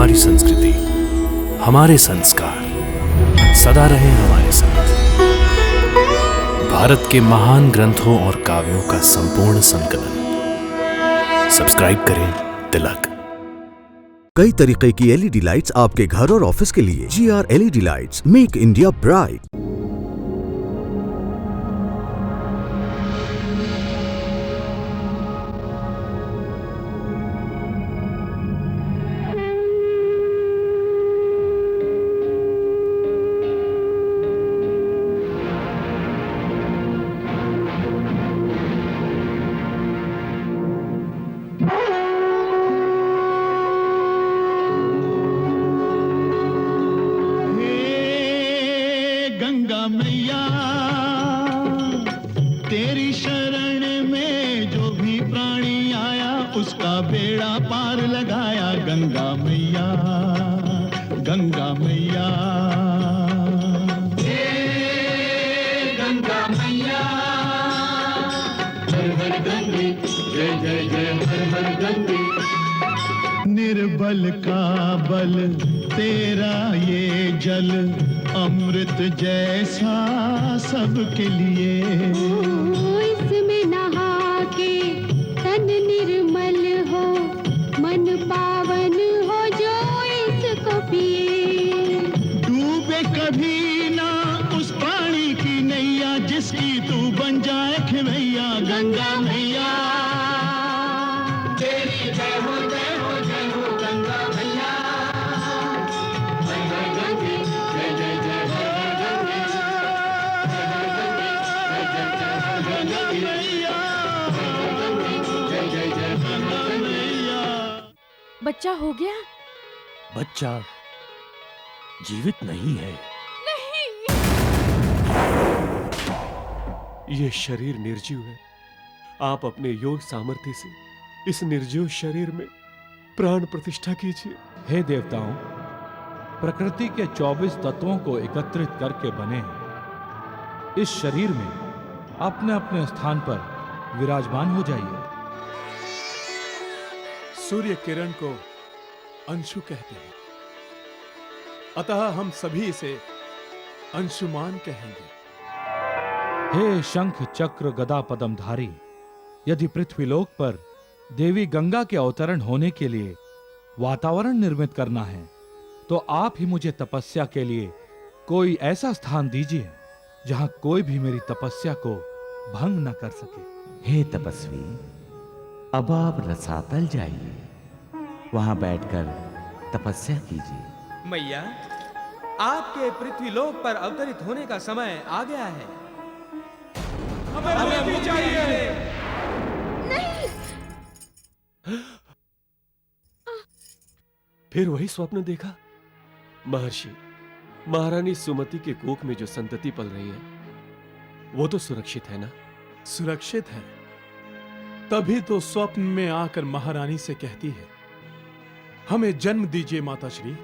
हमारी संस्कृति, हमारे संस्कार सदा रहे हमारे साथ। भारत के महान ग्रंथों और काव्यों का संपूर्ण संकलन। सब्सक्राइब करें तिलक। कई तरीके की एलईडी लाइट्स आपके घर और ऑफिस के लिए। GR LED lights, make India bright. Ganga मैया तेरी शरण में जो भी प्राणी आया उसका बेड़ा पार लगाया। गंगा मैया, गंगा मैया, गंगा मैया, हर हर गंगे, जय जय जय हर हर गंगे। निर्बल का बल तेरा ये जल, अमृत जैसा सबके लिए। इसमें नहा के तन निर्मल हो, मन पावन हो जो इसको पिए। डूबे कभी ना उस पानी की नैया जिसकी तू बन जाए खिवैया। गंगा मैया तेरी जय हो जय हो जय हो गंगा मैया। हर हर गंगे, जय जय जय हर हर गंगे, हर हर गंगे, जय जय जय हर हर गंगे मैया। हर हर गंगे, जय जय जय हर हर मैया। बच्चा हो गया? बच्चा जीवित नहीं है। ये शरीर निर्जीव है। आप अपने योग सामर्थ्य से इस निर्जीव शरीर में प्राण प्रतिष्ठा कीजिए। हे देवताओं, प्रकृति के 24 तत्वों को एकत्रित करके बने इस शरीर में अपने अपने स्थान पर विराजमान हो जाइए। सूर्य किरण को अंशु कहते हैं, अतः हम सभी इसे अंशुमान कहेंगे। हे शंख चक्र गदा पद्मधारी, यदि पृथ्वीलोक पर देवी गंगा के अवतरण होने के लिए वातावरण निर्मित करना है तो आप ही मुझे तपस्या के लिए कोई ऐसा स्थान दीजिए जहां कोई भी मेरी तपस्या को भंग न कर सके। हे तपस्वी, अब आप रसातल जाइए, वहां बैठकर तपस्या कीजिए। मैया, आपके पृथ्वीलोक पर अवतरित होने का समय आ गया है। हमें भी चाहिए। फिर वही स्वप्न देखा। महर्षि, महारानी सुमति के कोख में जो संतति पल रही है वो तो सुरक्षित है ना? सुरक्षित है, तभी तो स्वप्न में आकर महारानी से कहती है, हमें जन्म दीजिए माताश्री।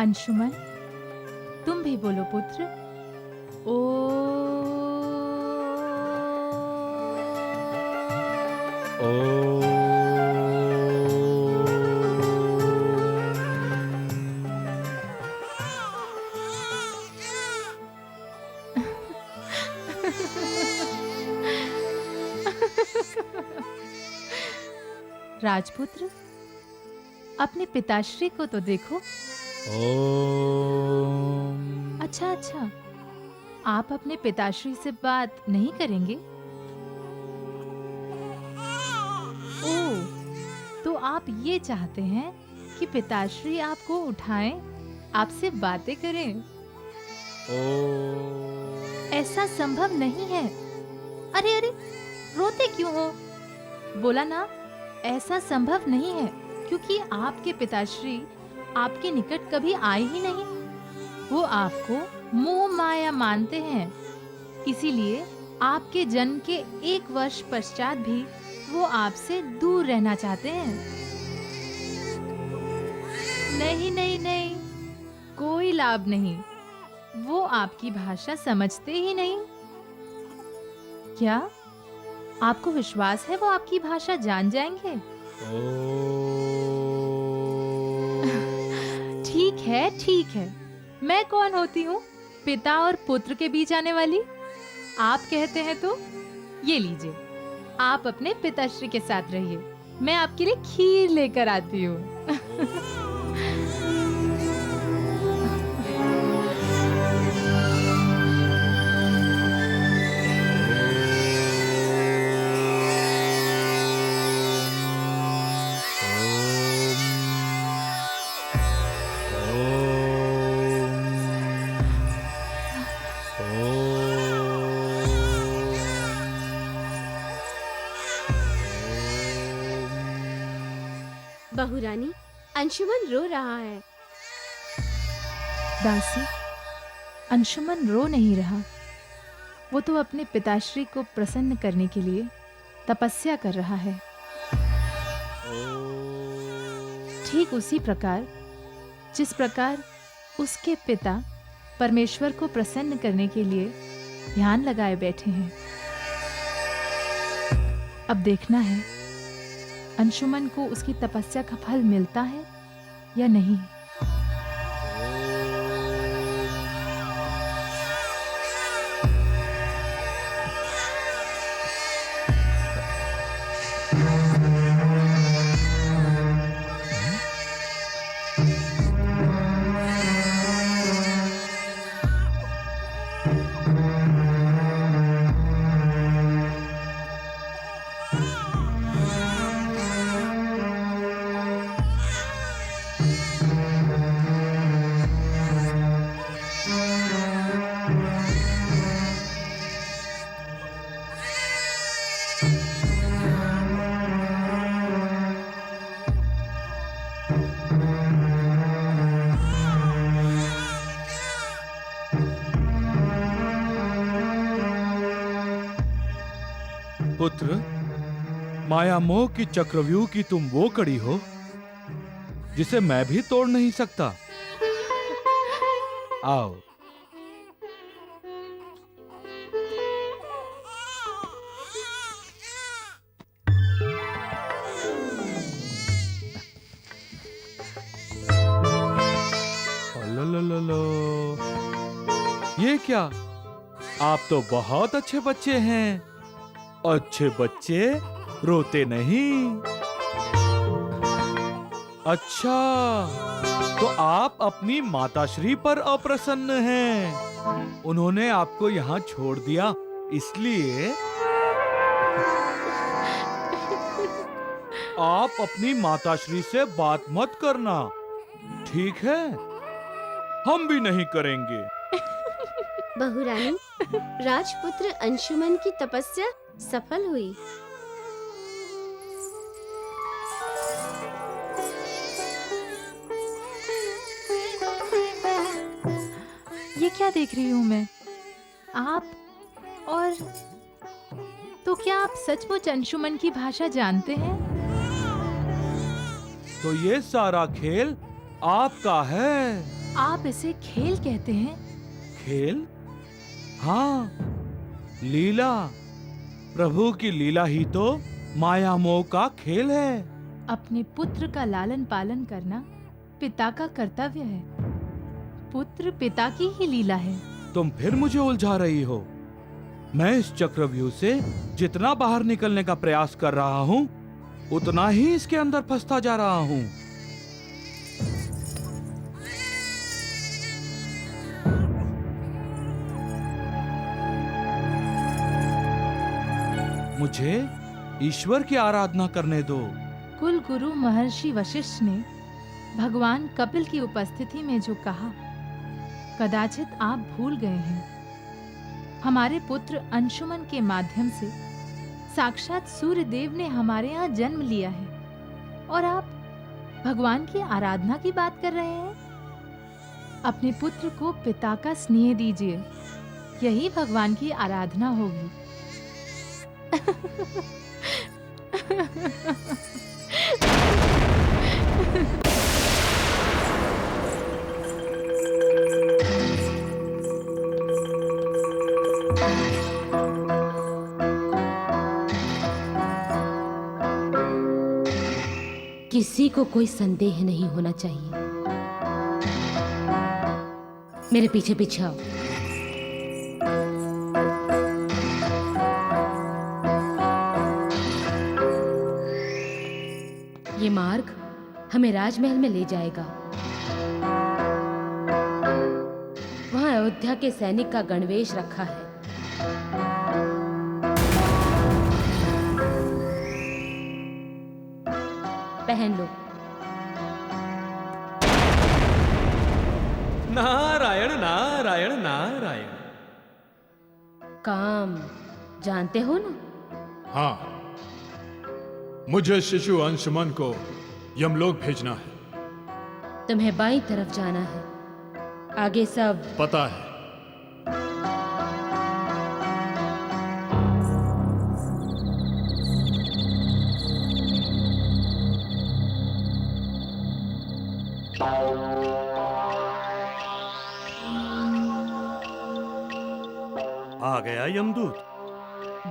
अंशुमन, तुम भी बोलो पुत्र। ओ राजपुत्र, अपने पिताश्री को तो देखो। अच्छा, आप अपने पिताश्री से बात नहीं करेंगे? ओह, तो आप ये चाहते हैं कि पिताश्री आपको उठाएं, आपसे बातें करें? ऐसा संभव नहीं है। अरे अरे, रोते क्यों हो? बोला ना, ऐसा संभव नहीं है, क्योंकि आपके पिताश्री आपके निकट कभी आए ही नहीं। वो आपको मोह माया मानते हैं, इसीलिए आपके जन्म के 1 वर्ष पश्चात भी वो आपसे दूर रहना चाहते हैं। नहीं नहीं नहीं, कोई लाभ नहीं। वो आपकी भाषा समझते ही नहीं। क्या आपको विश्वास है वो आपकी भाषा जान जाएंगे? ठीक है। मैं कौन होती हूँ? पिता और पुत्र के बीच आने वाली। आप कहते हैं तो ये लीजिए, आप अपने पिताश्री के साथ रहिए। मैं आपके लिए खीर लेकर आती हूँ। बहुरानी, अंशुमन रो रहा है। दासी, अंशुमन रो नहीं रहा। वो तो अपने पिताश्री को प्रसन्न करने के लिए तपस्या कर रहा है। ठीक उसी प्रकार जिस प्रकार उसके पिता परमेश्वर को प्रसन्न करने के लिए ध्यान लगाए बैठे हैं। अब देखना है अंशुमन को उसकी तपस्या का फल मिलता है या नहीं। पुत्र, माया मोह की चक्रव्यूह की तुम वो कड़ी हो जिसे मैं भी तोड़ नहीं सकता। आओ। लो। ये क्या? आप तो बहुत अच्छे बच्चे हैं। अच्छे बच्चे रोते नहीं। अच्छा, तो आप अपनी माताश्री पर अप्रसन्न हैं। उन्होंने आपको यहाँ छोड़ दिया, इसलिए आप अपनी माताश्री से बात मत करना, ठीक है? हम भी नहीं करेंगे। बहुरानी, राजपुत्र अंशुमन की तपस्या सफल हुई। ये क्या देख रही हूँ मैं? आप और तो क्या आप सचमुच अंशुमन की भाषा जानते हैं? तो ये सारा खेल आपका है। आप इसे खेल कहते हैं? खेल? हाँ, लीला। प्रभु की लीला ही तो माया मोह का खेल है। अपने पुत्र का लालन पालन करना पिता का कर्तव्य है। पुत्र पिता की ही लीला है। तुम फिर मुझे उलझा रही हो। मैं इस चक्रव्यूह से जितना बाहर निकलने का प्रयास कर रहा हूँ, उतना ही इसके अंदर फंसता जा रहा हूँ। मुझे ईश्वर की आराधना करने दो। कुल गुरु महर्षि वशिष्ठ ने भगवान कपिल की उपस्थिति में जो कहा, कदाचित आप भूल गए हैं। हमारे पुत्र अंशुमन के माध्यम से साक्षात सूर्य देव ने हमारे यहाँ जन्म लिया है। और आप भगवान की आराधना की बात कर रहे हैं। अपने पुत्र को पिता का स्नेह दीजिए, यही भगवान की आराधना होगी। किसी को कोई संदेह नहीं होना चाहिए। मेरे पीछे पीछे आओ। ये मार्ग हमें राजमहल में ले जाएगा। वहां अयोध्या के सैनिक का गणवेश रखा है। पहन लो। नारायण नारायण नारायण। काम जानते हो ना? हाँ, मुझे शिशु अंशुमन को यमलोक भेजना है। तुम्हें बाईं तरफ जाना है, आगे सब पता है। आ गया यमदूत।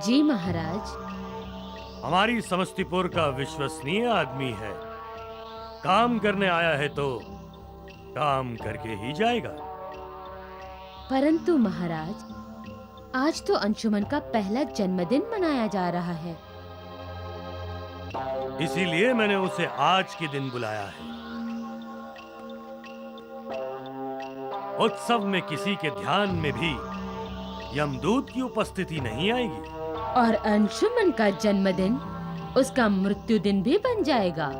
जी महाराज। हमारी समस्तीपुर का विश्वसनीय आदमी है। काम करने आया है तो काम करके ही जाएगा। परंतु महाराज, आज तो अंशुमन का पहला जन्मदिन मनाया जा रहा है। इसीलिए मैंने उसे आज के दिन बुलाया है। उत्सव में किसी के ध्यान में भी यमदूत की उपस्थिति नहीं आएगी। और अंशुमन का जन्मदिन उसका मृत्यु दिन भी बन जाएगा।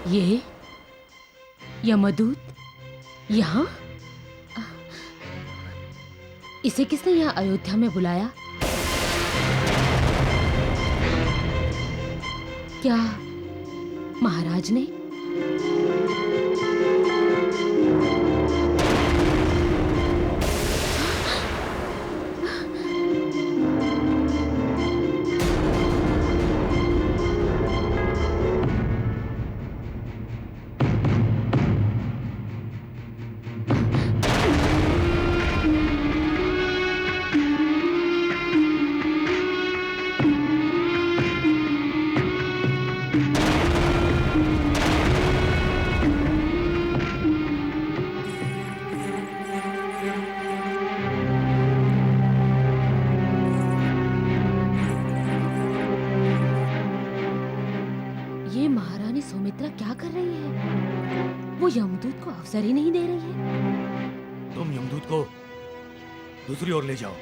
ये यमदूत यहाँ? इसे किसने यहाँ अयोध्या में बुलाया? क्या महाराज ने? वो यमदूत को अवसर ही नहीं दे रही है। तुम यमदूत को दूसरी ओर ले जाओ।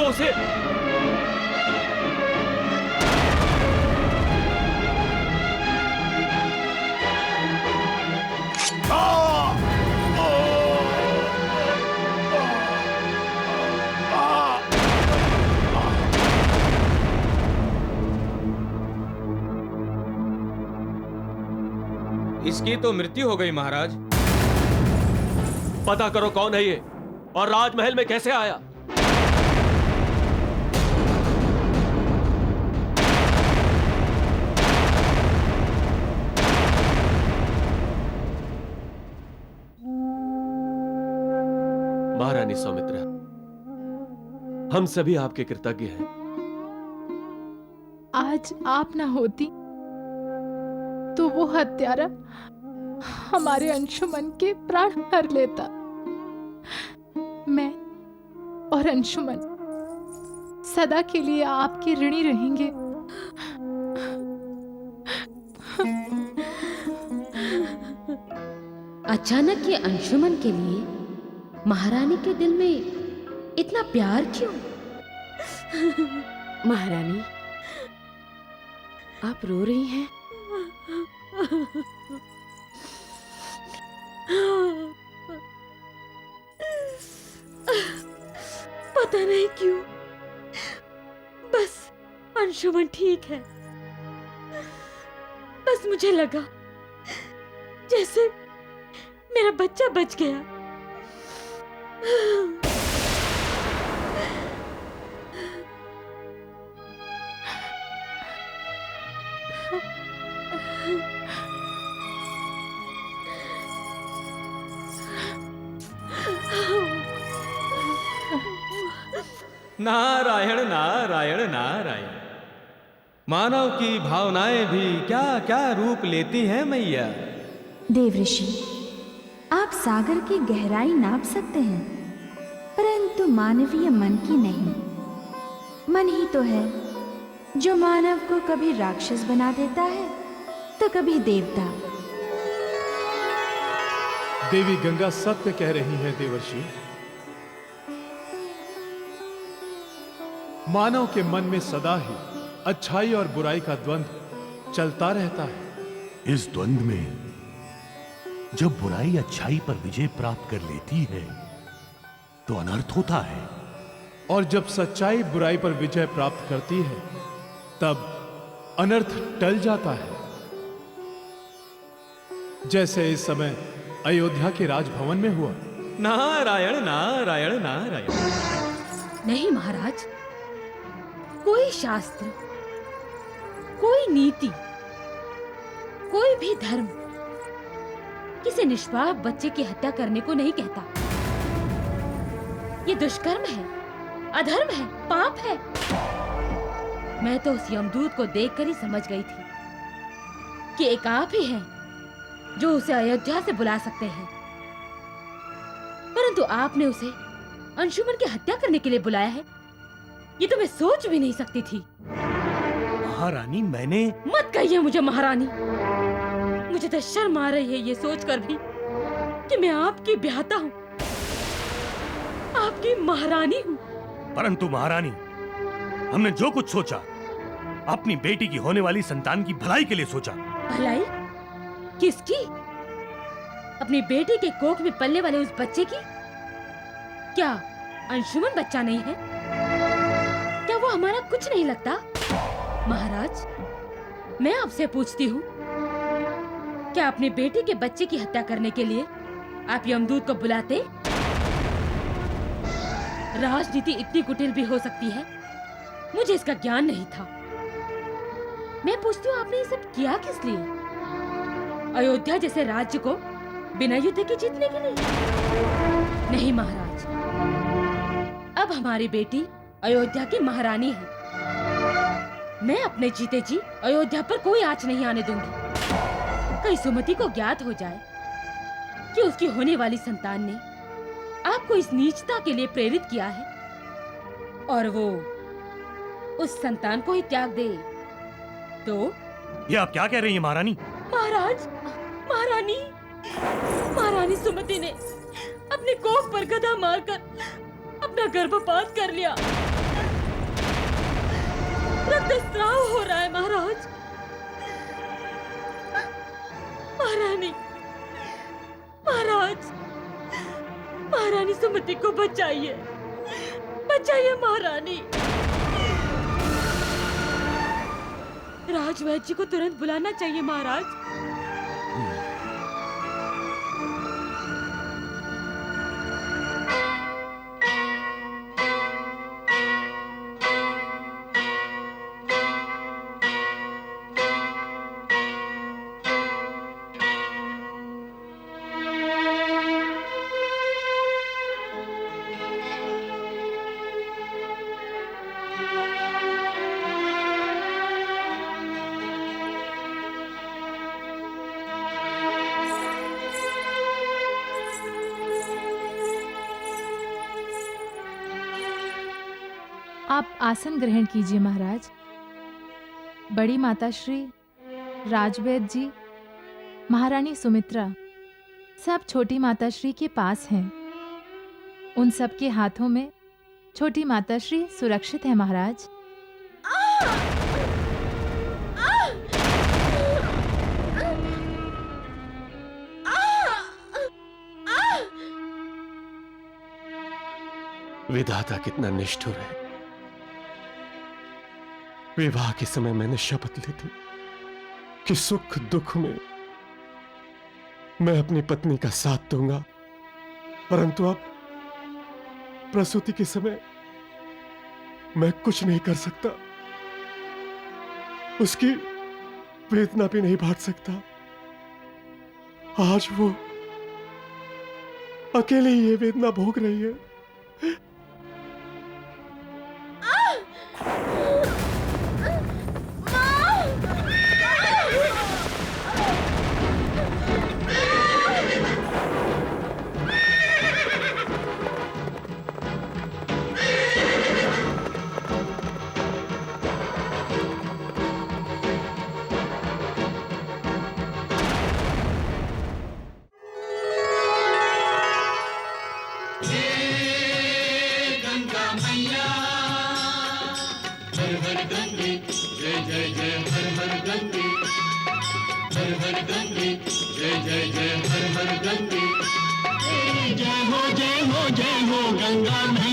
मारो उसे। इसकी तो मृत्यु हो गई महाराज। पता करो कौन है ये और राजमहल में कैसे आया। महारानी सौमित्रा, हम सभी आपके कृतज्ञ हैं। आज आप ना होती तो वो हत्यारा हमारे अंशुमन के प्राण हर लेता। मैं और अंशुमन सदा के लिए आपके ऋणी रहेंगे। अचानक ये अंशुमन के लिए महारानी के दिल में इतना प्यार क्यों? महारानी, आप रो रही हैं? पता नहीं क्यों, बस अंशुमन ठीक है। बस मुझे लगा जैसे मेरा बच्चा बच गया। नारायण नारायण नारायण। मानव की भावनाएं भी क्या क्या रूप लेती हैं मैया। देवऋषि, आप सागर की गहराई नाप सकते हैं, परंतु मानवीय मन की नहीं। मन ही तो है जो मानव को कभी राक्षस बना देता है तो कभी देवता। देवी गंगा सत्य कह रही है देवर्षि। मानव के मन में सदा ही अच्छाई और बुराई का द्वंद्व चलता रहता है। इस द्वंद्व में जब बुराई अच्छाई पर विजय प्राप्त कर लेती है तो अनर्थ होता है, और जब सच्चाई बुराई पर विजय प्राप्त करती है तब अनर्थ टल जाता है। जैसे इस समय अयोध्या के राजभवन में हुआ। नारायण नारायण नारायण। नहीं महाराज, कोई शास्त्र, कोई नीति, कोई भी धर्म किसी निष्पाप बच्चे की हत्या करने को नहीं कहता। ये दुष्कर्म है, अधर्म है, पाप है। मैं तो उस यमदूत को देखकर ही समझ गई थी कि एक आप ही हैं जो उसे अयोध्या से बुला सकते हैं, परंतु आपने उसे अंशुमन की हत्या करने के लिए बुलाया है, ये तो मैं सोच भी नहीं सकती थी। महारानी, मैंने... मत कहिए मुझे महारानी। मुझे तो शर्म आ रही है ये सोचकर भी कि मैं आपकी ब्याहता हूँ, आपकी महारानी हूँ। परंतु महारानी, हमने जो कुछ सोचा अपनी बेटी की होने वाली संतान की भलाई के लिए सोचा। भलाई? किसकी? अपनी बेटी के कोख में पलने वाले उस बच्चे की? क्या अंशुमन बच्चा नहीं है? क्या वो हमारा कुछ नहीं लगता? महाराज, मैं आपसे पूछती हूँ, क्या अपनी बेटी के बच्चे की हत्या करने के लिए आप यमदूत को बुलाते? राजनीति इतनी कुटिल भी हो सकती है, मुझे इसका ज्ञान नहीं था। मैं पूछती हूँ, आपने ये सब किया किस लिए? अयोध्या जैसे राज्य को बिना युद्ध के जीतने के लिए? नहीं महाराज, अब हमारी बेटी अयोध्या की महारानी है। मैं अपने जीते जी अयोध्या पर कोई आंच नहीं आने दूंगी। कहीं सुमति को ज्ञात हो जाए कि उसकी होने वाली संतान ने आपको इस नीचता के लिए प्रेरित किया है और वो उस संतान को ही त्याग दे, तो ये आप क्या कह रही हैं महारानी? महाराज, महारानी सुमति ने अपने कोख पर गदा मारकर अपना गर्भपात कर लिया। रक्तस्राव हो रहा है महाराज। महारानी, महाराज, महारानी सुमति को बचाइए, बचाइए महारानी। राजवैद्य जी को तुरंत बुलाना चाहिए महाराज। आप आसन ग्रहण कीजिए महाराज। बड़ी माताश्री, राजवैद्य जी, महारानी सुमित्रा सब छोटी माताश्री के पास हैं। उन सब के हाथों में छोटी माताश्री सुरक्षित है महाराज। विधाता कितना निष्ठुर है। विवाह के समय मैंने शपथ ली थी कि सुख दुख में मैं अपनी पत्नी का साथ दूंगा, परंतु अब प्रसूति के समय मैं कुछ नहीं कर सकता, उसकी वेदना भी नहीं बांट सकता। आज वो अकेले ही ये वेदना भोग रही है। जय हो गंगा मैया।